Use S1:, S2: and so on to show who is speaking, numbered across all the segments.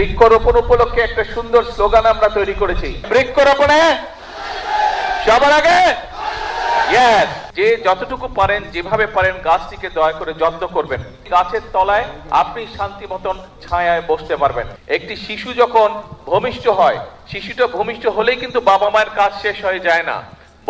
S1: বৃক্ষরোপণ উপলক্ষে একটা সুন্দর স্লোগান আমরা তৈরি করেছি, বৃক্ষরোপণে সবার আগে। যে যতটুকু পারেন যেভাবে পারেন গাছটিকে দয়া করে যত্ন করবেন। গাছের তলায় আপনি শান্তি মতন ছায়ায় বসতে পারবেন। একটি শিশু যখন ভূমিষ্ঠ হয়, শিশুটা ভূমিষ্ঠ হলেই কিন্তু বাবা মায়ের কাজ শেষ হয়ে যায় না,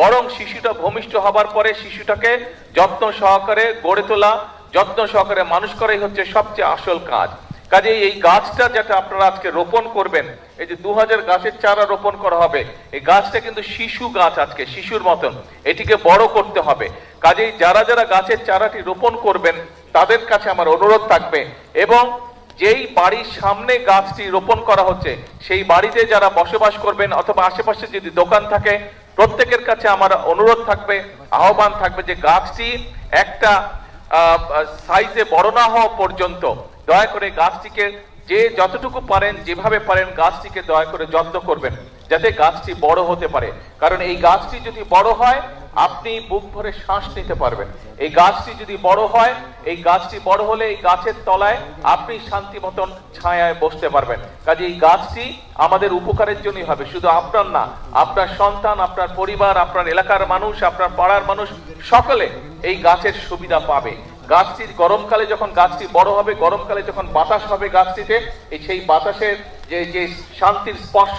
S1: বরং শিশুটা ভূমিষ্ঠ হবার পরে শিশুটাকে যত্ন সহকারে গড়ে তোলা, যত্ন সহকারে মানুষ করাই হচ্ছে সবচেয়ে আসল কাজ। কাজে এই গাছটা যেটা আপনারা আজকে রোপণ করবেন, এই যে 2000 গাছের চারা রোপণ করা হবে, এই গাছটা কিন্তু শিশু গাছ, আজকে শিশুর মতন এটিকে বড় করতে হবে। কাজেই যারা যারা গাছের চারাটি রোপণ করবেন তাদের কাছে আমার অনুরোধ থাকবে, এবং যেই বাড়ির সামনে গাছটি রোপণ করা হচ্ছে সেই বাড়িতে যারা বসবাস করবেন অথবা আশেপাশে যদি দোকান থাকে, প্রত্যেকের কাছে আমার অনুরোধ থাকবে, আহ্বান থাকবে যে গাছটি একটা সাইজে বড় না হওয়া পর্যন্ত দয়া করে গাছটিকে যে যতটুকু পারেন যেভাবে পারেন গাছটিকে দয়া করে যত্ন করবেন, যাতে গাছটি বড় হতে পারে। কারণ এই গাছটি যদি বড় হয় আপনি বুক ভরে শ্বাস নিতে পারবেন। এই গাছটি যদি বড় হয়, এই গাছটি বড় হলে এই গাছের তলায় আপনি শান্তি মতন ছায়ায় বসতে পারবেন। কাজে এই গাছটি আমাদের উপকারের জন্যই হবে, শুধু আপনার না, আপনার সন্তান, আপনার পরিবার, আপনার এলাকার মানুষ, আপনার পাড়ার মানুষ সকলে এই গাছের সুবিধা পাবে। গাছটির গরমকালে যখন গাছটি বড় হবে, গরমকালে যখন বাতাস হবে গাছটিতে, সেই বাতাসের যে শান্তির স্পর্শ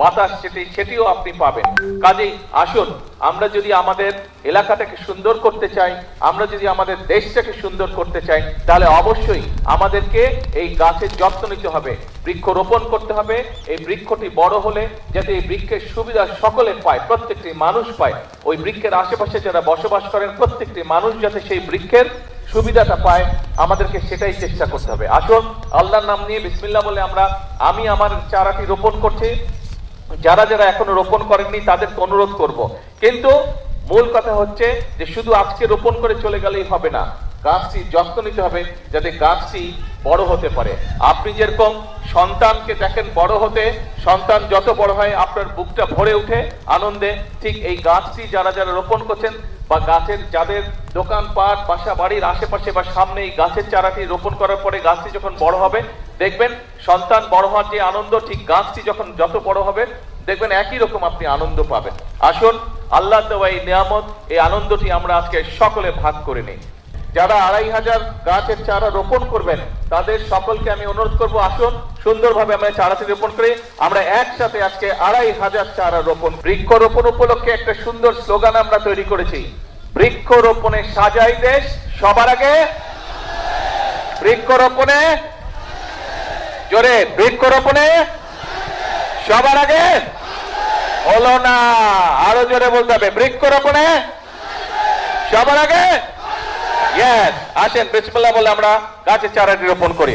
S1: বাতাস সেটিও আপনি পাবেন। কাজেই আসুন, আমরা যদি আমাদের এলাকাটাকে সুন্দর করতে চাই, আমরা যদি আমাদের দেশটাকে সুন্দর করতে চাই, তাহলে অবশ্যই আমাদেরকে এই গাছের যত্ন নিতে হবে, বৃক্ষ রোপণ করতে হবে। এই বৃক্ষটি বড় হলে যাতে এই বৃক্ষের সুবিধা সকলে পায়, প্রত্যেকটি মানুষ পায়, ওই বৃক্ষের আশেপাশে যারা বসবাস করেন প্রত্যেকটি মানুষ যাতে সেই বৃক্ষের সুবিধাটা পায়, আমাদেরকে সেটাই চেষ্টা করতে হবে। আসুন আল্লাহর নাম নিয়ে বিসমিল্লাহ বলে আমি আমার চারাটি রোপণ করছি। যারা যারা এখনো রোপণ করেননি তাদেরকে অনুরোধ করব, কিন্তু মূল কথা হচ্ছে যে শুধু আজকে রোপণ করে চলে গেলেই হবে না, গাছটি যত্ন নিতে হবে যাতে গাছটি বড় হতে পারে। আপনি যেরকম সন্তানকে দেখেন বড় হতে, সন্তান যত বড় হয় আপনার বুকটা ভরে উঠে আনন্দে, ঠিক এই গাছটি যারা যারা রোপণ করছেন বা গাছের যাদের দোকানপাট, বাসা বাড়ির আশেপাশে বা সামনে এই গাছের চারাটি রোপণ করার পরে গাছটি যখন বড় হবে, দেখবেন সন্তান বড় হওয়ার যে আনন্দ, ঠিক গাছটি যখন যত বড় হবে দেখবেন একই রকম আপনি আনন্দ পাবেন। আসুন আল্লাহ দেওয়া এই নিয়ামত, এই আনন্দটি আমরা আজকে সকলে ভাগ করে নিই। যারা 2500 গাছের চারা রোপণ করবেন তাদের সকলকে আমি অনুরোধ করব, আসুন সুন্দরভাবে আমরা চারাটি রোপণ করি। আমরা একসাথে আজকে 2500 চারা রোপণ। বৃক্ষরোপণ উপলক্ষে একটা সুন্দর স্লোগান আমরা তৈরি করেছি, বৃক্ষরোপণে সাজাই দেশ সবার আগে। বৃক্ষরোপণে জোরে, বৃক্ষরোপণে সবার আগে হলো না, আরো জোরে বলতে হবে, বৃক্ষরোপণে সবার আগে। আসেন বিসমিল্লাহ বলে আমরা গাছের চারাটি রোপণ করি।